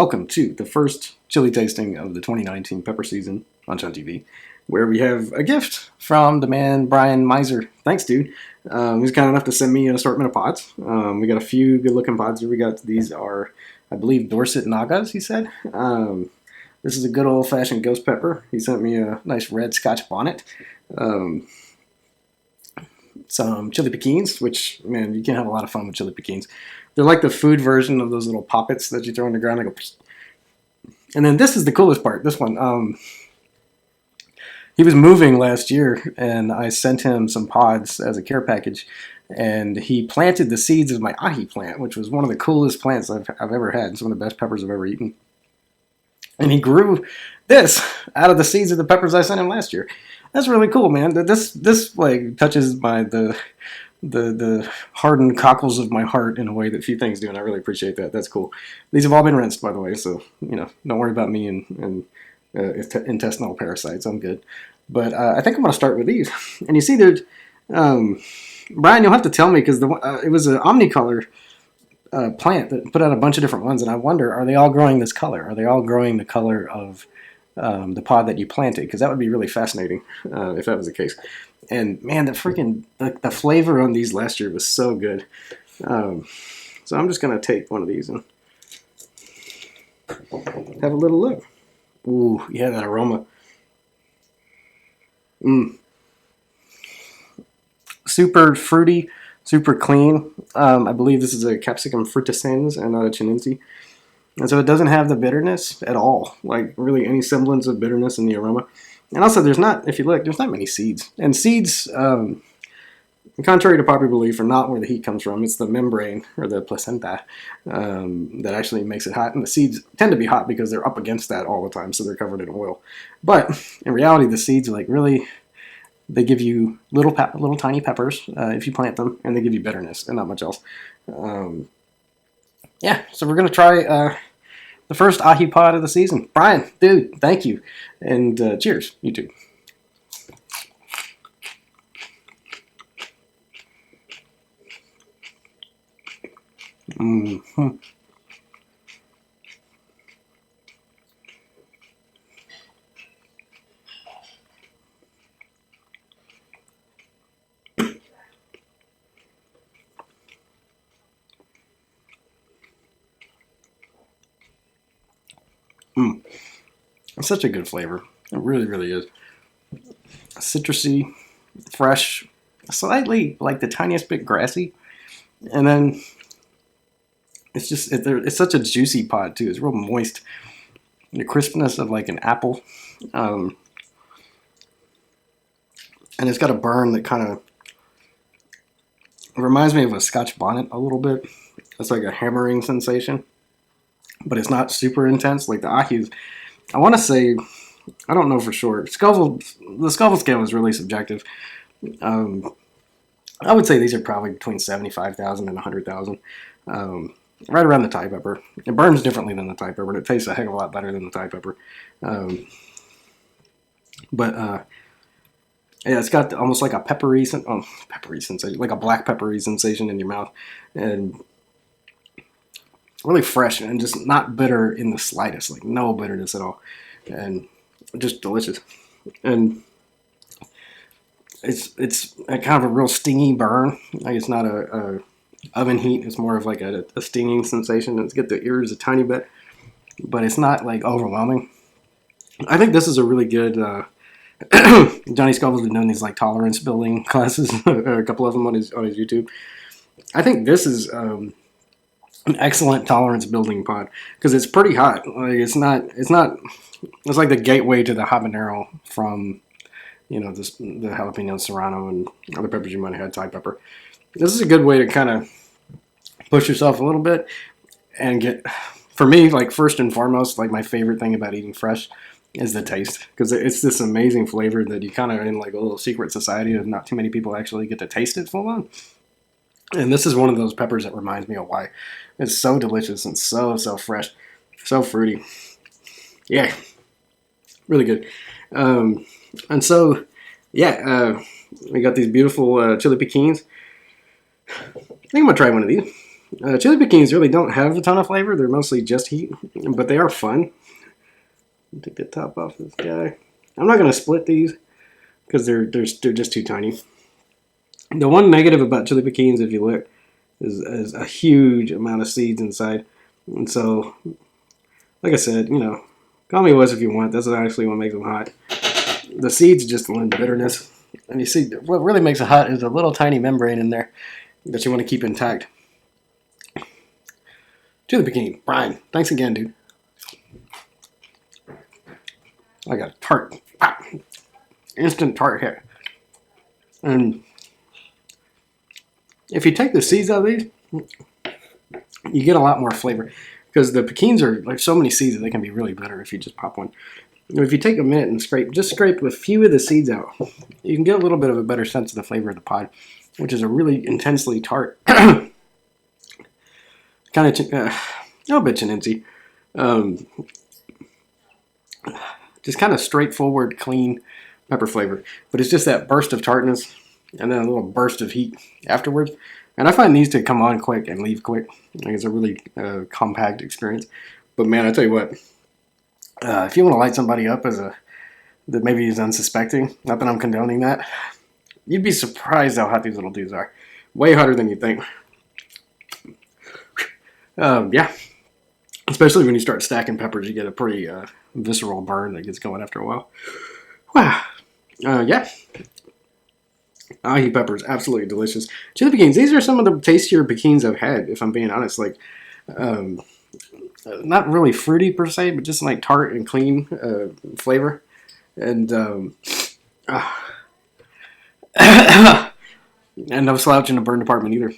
welcome to the first chili tasting of the 2019 pepper season on Chunn TV, where we have a gift from the man Brian Meiser. Thanks, dude. He's kind enough to send me an assortment of pods. We got a few good-looking pods here. We got these are, I believe, Dorset Nagas, he said. This is a good old-fashioned ghost pepper. He sent me a nice red Scotch bonnet. Some chili pekins, which, man, you can have a lot of fun with chili pekins. They're like the food version of those little poppets that you throw on the ground. They go, and then this is the coolest part. This one, he was moving last year, and I sent him some pods as a care package, and he planted the seeds of my ahi plant, which was one of the coolest plants I've ever had. Some of the best peppers I've ever eaten. And he grew this out of the seeds of the peppers I sent him last year. That's really cool, man. This like touches the hardened cockles of my heart in a way that few things do, and I really appreciate that. That's cool. These have all been rinsed, by the way, so don't worry about me and intestinal parasites. I'm good. But I think I'm going to start with these. And you see, there's Brian, you'll have to tell me, because it was an omnicolor plant that put out a bunch of different ones, and I wonder, are they all growing this color? Are they all growing the color of the pod that you planted? Because that would be really fascinating if that was the case. And man, the flavor on these last year was so good. So I'm just gonna take one of these and have a little look. Ooh, yeah, that aroma. Super fruity, super clean. I believe this is a capsicum frutescens and not a chinense. And so it doesn't have the bitterness at all, like really any semblance of bitterness in the aroma. And also, there's not, if you look, there's not many seeds. And seeds, contrary to popular belief, are not where the heat comes from. It's the membrane, or the placenta, that actually makes it hot. And the seeds tend to be hot because they're up against that all the time, so they're covered in oil. But in reality, the seeds are like really, they give you little tiny peppers if you plant them, and they give you bitterness and not much else. Yeah, so we're going to try the first ahi pod of the season. Brian, dude, thank you. And cheers, you too. Mm-hmm. It's such a good flavor. It really, really is. Citrusy, fresh, slightly like the tiniest bit grassy, and then it's just it's such a juicy pod too. It's real moist. The crispness of like an apple, and it's got a burn that kind of reminds me of a Scotch bonnet a little bit. It's like a hammering sensation, but it's not super intense. Like the ahi's, I want to say, I don't know for sure. The Scoville scale is really subjective. I would say these are probably between 75,000 and 100,000. Right around the Thai pepper. It burns differently than the Thai pepper, and it tastes a heck of a lot better than the Thai pepper. Yeah, it's got almost like a peppery sensation, like a black peppery sensation in your mouth, and really fresh and just not bitter in the slightest, like no bitterness at all, and just delicious. And it's a kind of a real stingy burn. Like it's not a oven heat. It's more of like a stinging sensation. It's get the ears a tiny bit, but it's not like overwhelming. I think this is a really good. Johnny Scoville's been doing these like tolerance building classes, a couple of them on his YouTube. I think this is an excellent tolerance building pod because it's pretty hot. Like it's like the gateway to the habanero from the jalapeno serrano and other peppers you might have had, Thai pepper. This is a good way to kind of push yourself a little bit and get, for me, like first and foremost, like my favorite thing about eating fresh is the taste, because it's this amazing flavor that you kind of in like a little secret society of not too many people actually get to taste it full on. And this is one of those peppers that reminds me of why it's so delicious and so fresh, so fruity. Yeah, really good. And so, yeah, we got these beautiful chili pekins. I think I'm gonna try one of these. Chili Pekins really don't have a ton of flavor. They're mostly just heat, but they are fun. Take the top off this guy. I'm not gonna split these because they're just too tiny. The one negative about Chili Pekins, if you look, is a huge amount of seeds inside, and so, like I said, call me wuss if you want. That's actually what makes them hot. The seeds just lend bitterness, and you see what really makes it hot is a little tiny membrane in there that you want to keep intact. Chili Pekin, Brian, thanks again, dude. I got a tart, instant tart hit, and if you take the seeds out of these, you get a lot more flavor because the pekins are like so many seeds that they can be really bitter if you just pop one. If you take a minute and scrape a few of the seeds out, you can get a little bit of a better sense of the flavor of the pod, which is a really intensely tart, kind of a little bit Chunn-y. Just kind of straightforward, clean pepper flavor, but it's just that burst of tartness and then a little burst of heat afterwards. And I find these to come on quick and leave quick. Like it's a really compact experience. But man, I tell you what, if you want to light somebody up that maybe is unsuspecting, not that I'm condoning that, you'd be surprised how hot these little dudes are. Way hotter than you think. Yeah. Especially when you start stacking peppers, you get a pretty visceral burn that gets going after a while. Wow. Yeah. Ahi peppers, absolutely delicious. Chili Pekins, these are some of the tastier Pekins I've had, if I'm being honest. Like, not really fruity per se, but just like tart and clean flavor. And and no slouch in the burn department either.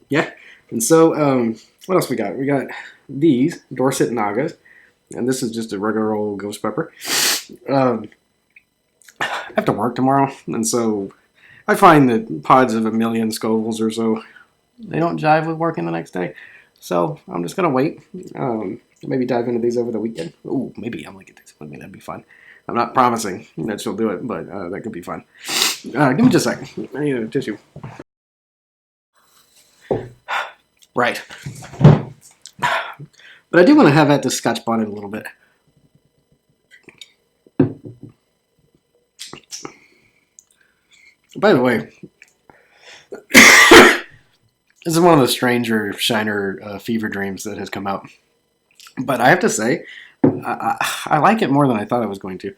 Yeah. And so, what else we got? We got these Dorset Nagas, and this is just a regular old ghost pepper. I have to work tomorrow, and so I find that pods of 1,000,000 Scovilles or so, they don't jive with working the next day. So I'm just gonna wait. Maybe dive into these over the weekend. Ooh, maybe I'm gonna get these with me. That'd be fun. I'm not promising that she'll do it, but that could be fun. Give me just a second. I need a tissue. Right. But I do want to have at the Scotch bonnet a little bit. By the way, this is one of the stranger Shiner fever dreams that has come out. But I have to say, I like it more than I thought I was going to.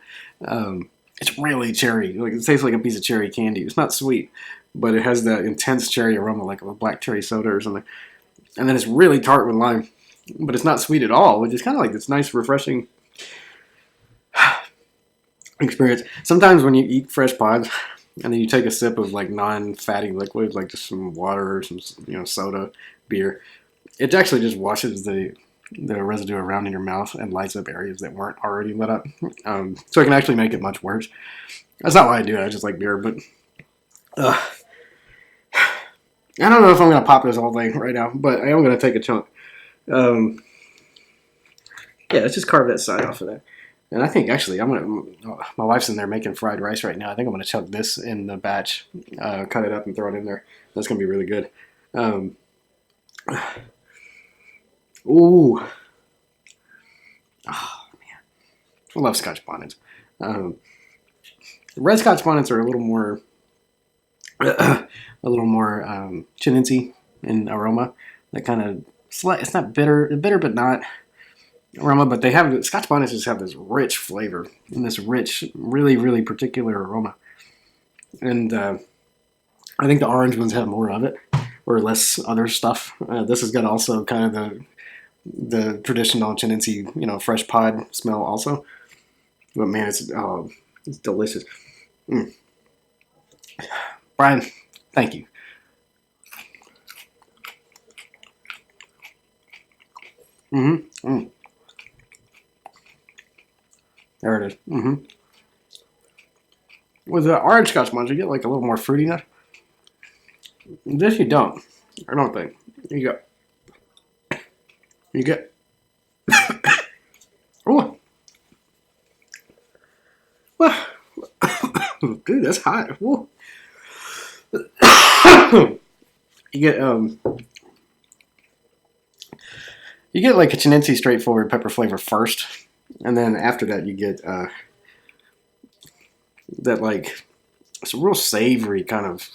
It's really cherry. Like, it tastes like a piece of cherry candy. It's not sweet, but it has that intense cherry aroma like a black cherry soda or something. And then it's really tart with lime. But it's not sweet at all, which is kind of like this nice, refreshing experience. Sometimes when you eat fresh pods, and then you take a sip of like non-fatty liquid, like just some water or some soda, beer, it actually just washes the residue around in your mouth and lights up areas that weren't already lit up. So it can actually make it much worse. That's not why I do it. I just like beer, but I don't know if I'm gonna pop this whole thing right now, but I am gonna take a chunk. Yeah, let's just carve that side off of that. And I think actually my wife's in there making fried rice right now. I think I'm gonna chunk this in the batch, cut it up and throw it in there. That's gonna be really good. Ooh. Oh man. I love Scotch bonnets. Red Scotch bonnets are a little more Chunn-y in aroma. That kind of it's not bitter but not aroma, but they have Scotch bonnets just have this rich flavor and this rich, really, really particular aroma. And I think the orange ones have more of it or less other stuff. This has got also kind of the traditional Chunn-y, fresh pod smell also. But man, it's delicious. Brian, thank you. There it is. With the orange Scotch bonnet, you get like a little more fruitiness. This you don't. I don't think. You get. Oh. Dude, that's hot. Whoa. You get You get like a Chinnensi straightforward pepper flavor first, and then after that you get that like it's a real savory kind of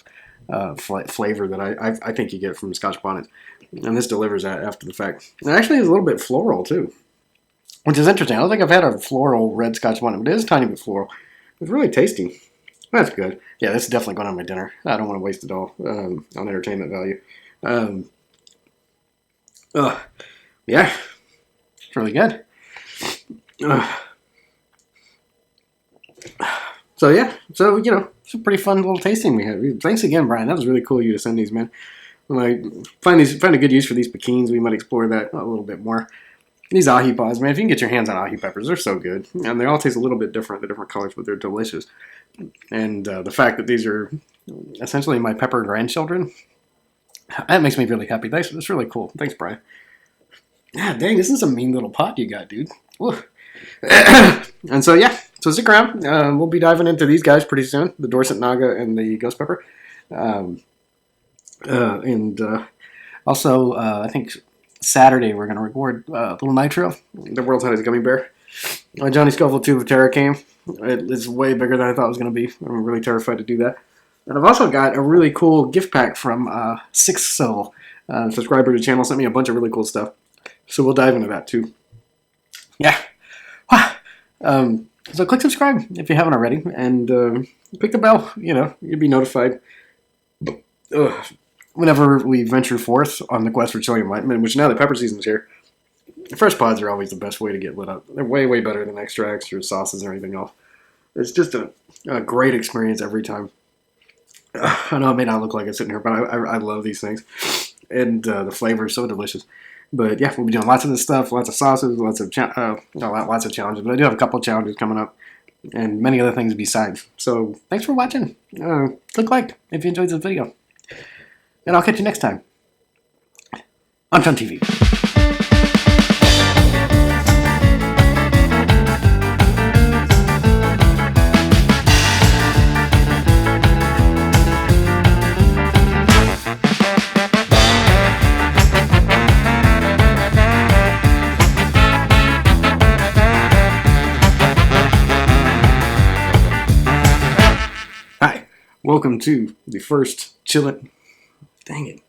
flavor that I think you get from Scotch bonnets, and this delivers that after the fact. It actually is a little bit floral too, which is interesting. I don't think I've had a floral red Scotch bonnet, but it is a tiny bit floral. It's really tasty. That's good. Yeah, this is definitely going on my dinner. I don't want to waste it all on entertainment value. Yeah, it's really good. So yeah, so it's a pretty fun little tasting we had. Thanks again, Brian. That was really cool of you to send these, man. When I find a good use for these pekins, we might explore that a little bit more. These ahi pods, man, if you can get your hands on ahi peppers, they're so good. And they all taste a little bit different, the different colors, but they're delicious. And the fact that these are essentially my pepper grandchildren, that makes me really happy. Thanks, that's really cool. Thanks, Brian. Ah, dang, this is a mean little pot you got, dude. And so, yeah, so stick around. We'll be diving into these guys pretty soon, the Dorset Naga and the Ghost Pepper. Also, I think Saturday we're going to record Little Nitro, the world's hottest gummy bear. My Johnny Scofield Tube of Terror came. It is way bigger than I thought it was going to be. I'm really terrified to do that. And I've also got a really cool gift pack from Sixth Soul. Subscriber to the channel sent me a bunch of really cool stuff. So we'll dive into that too. Yeah. So click subscribe if you haven't already. And click the bell. You'll be notified whenever we venture forth on the quest for chili enlightenment, which now the pepper season's here. Fresh pods are always the best way to get lit up. They're way, way better than extracts or sauces or anything else. It's just a great experience every time. I know it may not look like it sitting here, but I love these things. And the flavor is so delicious. But yeah, we'll be doing lots of this stuff, lots of sauces, lots of challenges. But I do have a couple of challenges coming up and many other things besides. So thanks for watching. Click like if you enjoyed this video. And I'll catch you next time on Chunn TV. Hi, welcome to the first chillin'. Dang it.